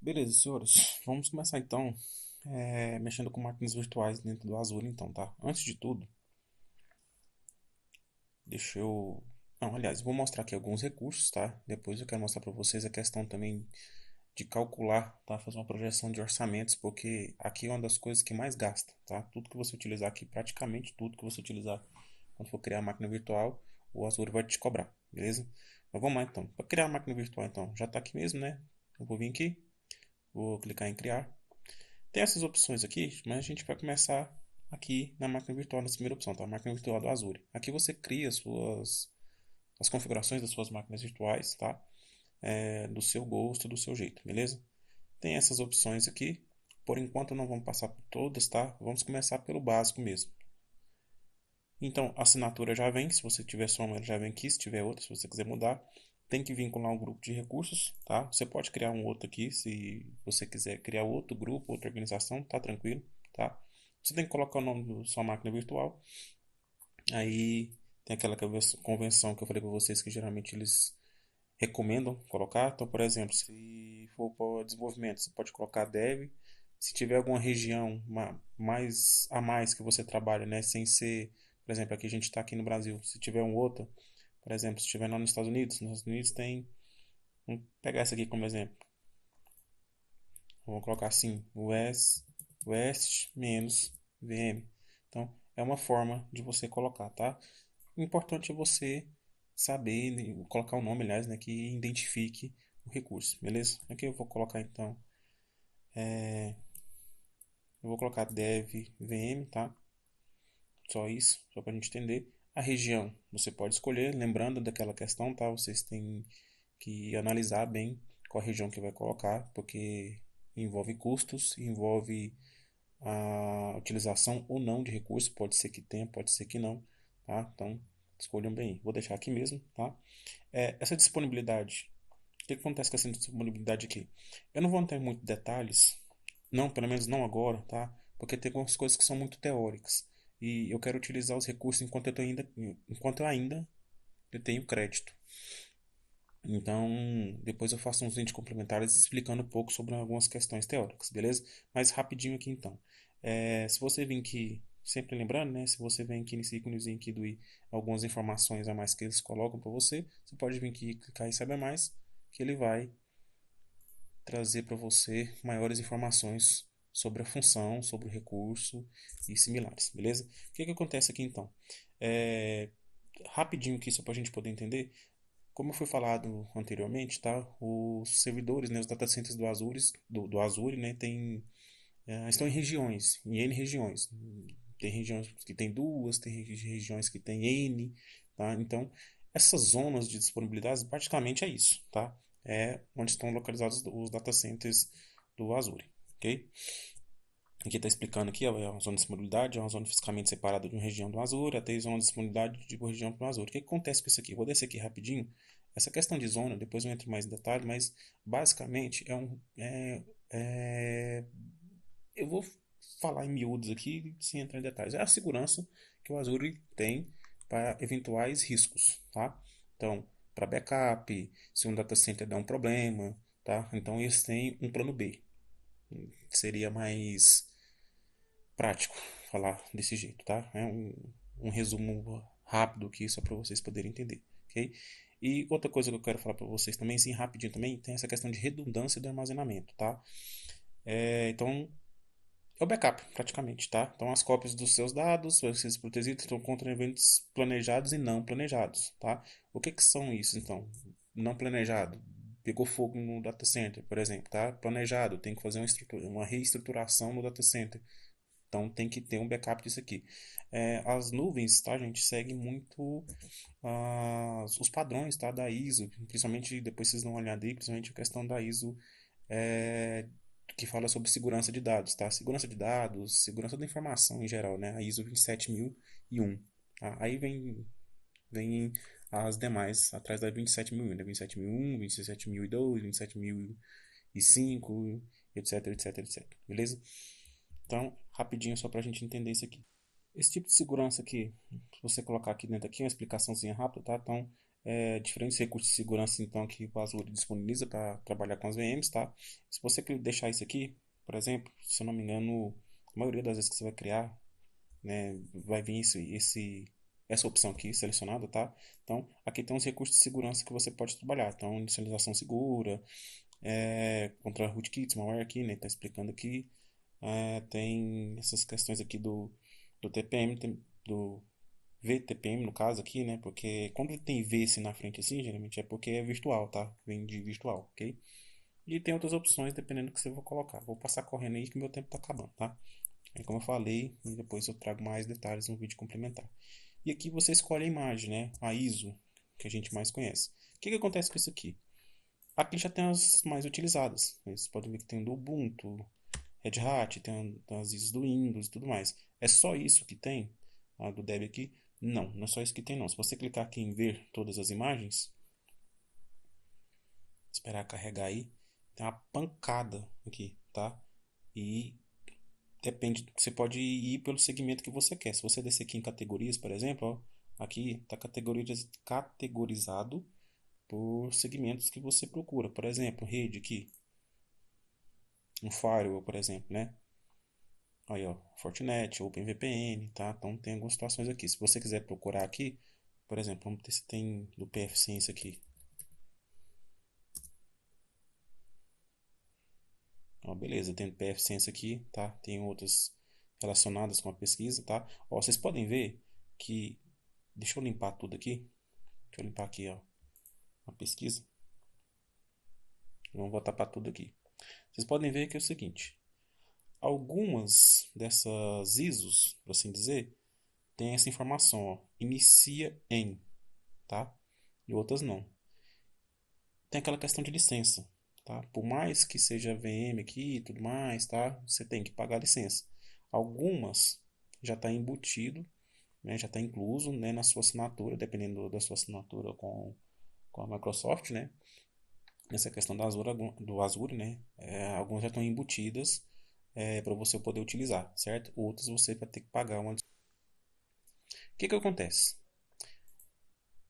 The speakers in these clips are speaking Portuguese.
Beleza, senhores. Vamos começar então mexendo com máquinas virtuais dentro do Azure, então, tá? Antes de tudo, deixa eu. Não, aliás, vou mostrar aqui alguns recursos, tá? Depois eu quero mostrar para vocês a questão também de calcular, tá? Fazer uma projeção de orçamentos, porque aqui é uma das coisas que mais gasta, tá? Tudo que você utilizar aqui, praticamente tudo que você utilizar quando for criar a máquina virtual, o Azure vai te cobrar, beleza? Mas vamos lá então. Para criar a máquina virtual, então, já está aqui mesmo, né? Eu vou vir aqui, vou clicar em criar. Tem essas opções aqui, mas a gente vai começar aqui na máquina virtual, nessa primeira opção, tá? A máquina virtual do Azure. Aqui você cria as configurações das suas máquinas virtuais, tá? Do seu gosto, do seu jeito, beleza? Tem essas opções aqui. Por enquanto não vamos passar por todas, tá? Vamos começar pelo básico mesmo. Então, a assinatura já vem, se você tiver só uma, ela já vem aqui, se tiver outra, se você quiser mudar, tem que vincular um grupo de recursos, tá? Você pode criar um outro aqui, se você quiser criar outro grupo, outra organização, tá tranquilo, tá? Você tem que colocar o nome da sua máquina virtual, aí tem aquela convenção que eu falei para vocês que geralmente eles recomendam colocar. Então, por exemplo, se for para desenvolvimento, você pode colocar dev. Se tiver alguma região mais a mais que você trabalha, né, sem ser, por exemplo, aqui a gente está aqui no Brasil. Se tiver um outro, por exemplo, se estiver lá nos Estados Unidos tem, vamos pegar essa aqui como exemplo. Vamos colocar assim, West menos VM. Então, é uma forma de você colocar, tá? O importante é você saber, né, colocar o nome, aliás, né, que identifique o recurso, beleza? Aqui eu vou colocar então, eu vou colocar dev VM, tá? Só isso, só para a gente entender. A região você pode escolher, lembrando daquela questão, tá? Vocês têm que analisar bem qual região que vai colocar, porque envolve custos, envolve a utilização ou não de recursos, pode ser que tenha, pode ser que não, tá? Então, escolham bem. Vou deixar aqui mesmo, tá? Essa disponibilidade, o que acontece com essa disponibilidade aqui? Eu não vou entrar em muitos detalhes, não, pelo menos não agora, tá? Porque tem algumas coisas que são muito teóricas e eu quero utilizar os recursos enquanto eu ainda eu tenho crédito. Então, depois eu faço uns vídeos complementares explicando um pouco sobre algumas questões teóricas, beleza? Mas rapidinho aqui então. Se você vir aqui, sempre lembrando, né? Se você vem aqui nesse íconezinho aqui do i, algumas informações a mais que eles colocam para você, você pode vir aqui e clicar em Saiba Mais, que ele vai trazer para você maiores informações sobre a função, sobre o recurso e similares, beleza? O que que acontece aqui então? É, Rapidinho aqui, só para a gente poder entender. Como foi falado anteriormente, tá? Os servidores, né, os data centers do Azure, né, estão em regiões, em N regiões. Tem regiões que tem duas, tem regiões que tem N, tá? Então, essas zonas de disponibilidade praticamente é isso, tá? É onde estão localizados os data centers do Azure, ok? Aqui está explicando aqui, ó, é uma zona de disponibilidade, é uma zona fisicamente separada de uma região do Azure, até a zona de disponibilidade de uma região do Azure. O que acontece com isso aqui? Eu vou descer aqui rapidinho. Essa questão de zona, depois eu entro mais em detalhe, mas basicamente eu vou falar em miúdos aqui sem entrar em detalhes. É a segurança que o Azure tem para eventuais riscos, tá? Então, para backup, se um data center der um problema, tá? Então eles têm um plano B. Seria mais prático falar desse jeito, tá? É um resumo rápido aqui só para vocês poderem entender, ok? E outra coisa que eu quero falar para vocês também, assim, rapidinho também, tem essa questão de redundância do armazenamento, tá? Então, é o backup, praticamente, tá? Então, as cópias dos seus dados, os seus protegidos, estão contra eventos planejados e não planejados, tá? O que que são isso, então? Não planejado. Pegou fogo no data center, por exemplo, tá? Planejado, tem que fazer uma reestruturação no data center. Então tem que ter um backup disso aqui. As nuvens, tá, gente, seguem muito os padrões, tá, da ISO, principalmente depois vocês dão uma olhada aí, principalmente a questão da ISO é, que fala sobre segurança de dados, tá? Segurança de dados, segurança da informação em geral, né? A ISO 27001, tá? Aí vem as demais atrás da 27001, né? 27001, 27002, 27005, etc, etc, etc. Beleza? Então, rapidinho só para a gente entender isso aqui. Esse tipo de segurança aqui, se você colocar aqui dentro aqui, uma explicaçãozinha rápida, tá? Então, diferentes recursos de segurança então que o Azure disponibiliza para trabalhar com as VMs, tá? Se você deixar isso aqui, por exemplo, se eu não me engano, a maioria das vezes que você vai criar, né, vai vir essa opção aqui selecionada, tá? Então, aqui tem os recursos de segurança que você pode trabalhar. Então, inicialização segura, contra rootkits, malware aqui, né? Tá explicando aqui. Tem essas questões aqui do TPM, do VTPM no caso aqui, né? Porque quando tem V assim na frente assim, geralmente é porque é virtual, tá? Vem de virtual, ok? E tem outras opções dependendo do que você for colocar. Vou passar correndo aí que meu tempo tá acabando, tá? Aí, como eu falei, e depois eu trago mais detalhes no vídeo complementar. E aqui você escolhe a imagem, né? A ISO, que a gente mais conhece. O que que acontece com isso aqui? Aqui já tem as mais utilizadas. Vocês podem ver que tem do Ubuntu, Red Hat, tem as ISOs do Windows e tudo mais. É só isso que tem? A do Debian aqui? Não, não é só isso que tem não. Se você clicar aqui em ver todas as imagens, esperar carregar aí, tem uma pancada aqui, tá? E depende, você pode ir pelo segmento que você quer. Se você descer aqui em categorias, por exemplo, ó, aqui está categorizado por segmentos que você procura. Por exemplo, rede aqui, um firewall, por exemplo, né? Aí, ó, Fortinet, OpenVPN, tá? Então tem algumas situações aqui. Se você quiser procurar aqui, por exemplo, vamos ver se tem do PF-Ciência aqui. Ó, beleza, tem do PF-Ciência aqui, tá? Tem outras relacionadas com a pesquisa, tá? Ó, vocês podem ver que... Deixa eu limpar tudo aqui. Deixa eu limpar aqui, ó, a pesquisa. Vamos voltar para tudo aqui. Vocês podem ver que é o seguinte. Algumas dessas ISOs, por assim dizer, tem essa informação, ó, inicia em, tá? E outras não. Tem aquela questão de licença, tá? Por mais que seja VM aqui e tudo mais, tá? Você tem que pagar licença. Algumas já está embutido, né? Já está incluso, né, na sua assinatura, dependendo da sua assinatura com a Microsoft, né? Nessa questão do Azure, né? Algumas já estão embutidas para você poder utilizar, certo? Outras você vai ter que pagar uma. O que que acontece?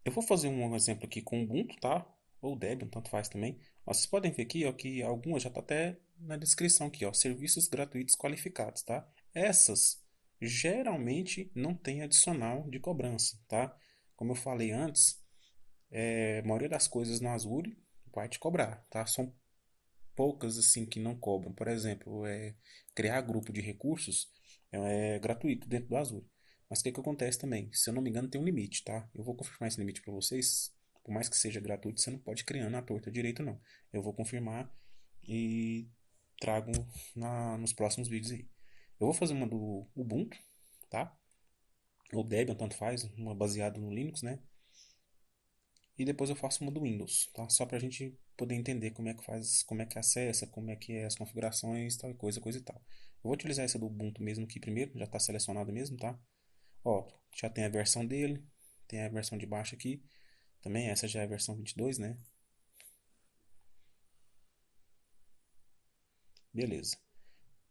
Eu vou fazer um exemplo aqui com Ubuntu, tá? Ou Debian, tanto faz também. Ó, vocês podem ver aqui, ó, que algumas já tá até na descrição aqui, ó, serviços gratuitos qualificados, tá? Essas geralmente não tem adicional de cobrança, tá? Como eu falei antes, a maioria das coisas no Azure vai te cobrar, tá? São poucas assim que não cobram. Por exemplo, criar grupo de recursos é gratuito dentro do Azure. Mas o que que acontece também? Se eu não me engano, tem um limite, tá? Eu vou confirmar esse limite para vocês. Por mais que seja gratuito, você não pode criar na torta direito, não. Eu vou confirmar e trago nos próximos vídeos aí. Eu vou fazer uma do Ubuntu, tá? Ou Debian, tanto faz, uma baseada no Linux, né? E depois eu faço uma do Windows, tá? Só pra gente poder entender como é que faz, como é que acessa, como é que é as configurações, tal coisa, coisa e tal. Eu vou utilizar essa do Ubuntu mesmo aqui primeiro, já está selecionado mesmo, tá? Ó, já tem a versão dele, tem a versão de baixo aqui, também essa já é a versão 22, né? Beleza.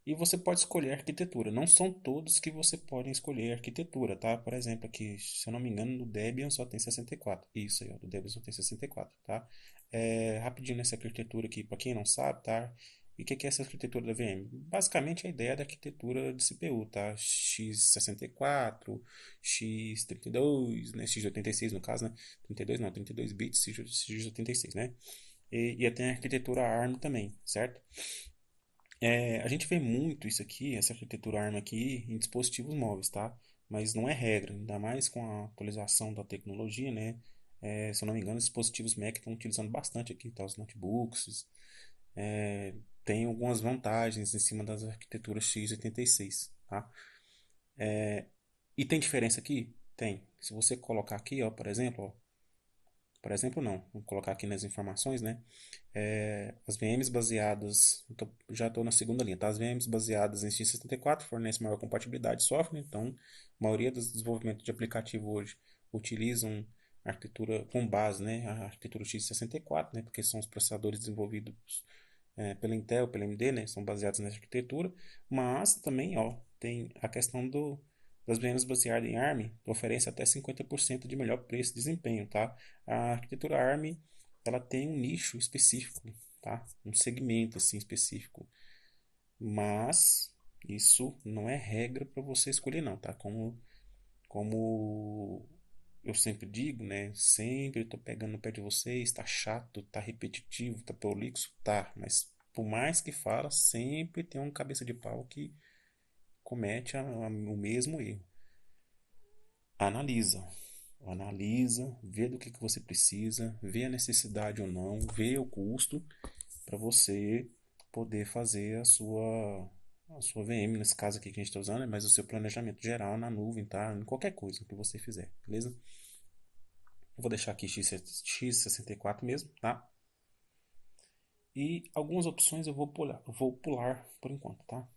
E você pode escolher arquitetura. Não são todos que você pode escolher arquitetura, tá? Por exemplo, aqui, se eu não me engano, no Debian só tem 64. Isso aí, ó, do Debian só tem 64, tá? Rapidinho nessa arquitetura aqui, para quem não sabe, tá? E o que é essa arquitetura da VM? Basicamente, a ideia da arquitetura de CPU, tá? x64, x32, né? x86 no caso, né? 32 não, 32 bits, x86, né? E tem a arquitetura ARM também, certo? A gente vê muito isso aqui, essa arquitetura ARM aqui, em dispositivos móveis, tá? Mas não é regra, ainda mais com a atualização da tecnologia, né? Se eu não me engano, os dispositivos Mac estão utilizando bastante aqui, tá? Os notebooks. Tem algumas vantagens em cima das arquiteturas x86, tá? E tem diferença aqui? Tem. Se você colocar aqui, ó, por exemplo, ó, por exemplo, não. Vou colocar aqui nas informações, né? As VMs baseadas, já estou na segunda linha, tá? As VMs baseadas em x64 fornecem maior compatibilidade de software, então a maioria dos desenvolvimentos de aplicativo hoje utilizam arquitetura com base, né? A arquitetura x64, né? Porque são os processadores desenvolvidos pela Intel, pela AMD, né? São baseados nessa arquitetura, mas também, ó, tem a questão Das VMs baseadas em ARM oferece até 50% de melhor preço e desempenho, tá? A arquitetura ARM, ela tem um nicho específico, tá? Um segmento assim específico. Mas isso não é regra para você escolher não, tá? Como eu sempre digo, né? Sempre estou pegando no pé de vocês, tá chato, tá repetitivo, tá prolixo, tá. Mas por mais que fala, sempre tem um cabeça de pau que comete o mesmo erro. Analisa. Analisa, vê do que você precisa, vê a necessidade ou não, vê o custo para você poder fazer a sua VM, nesse caso aqui que a gente está usando, é mais o seu planejamento geral na nuvem, tá? Em qualquer coisa que você fizer, beleza? Eu vou deixar aqui x64 mesmo, tá? E algumas opções eu vou pular por enquanto, tá?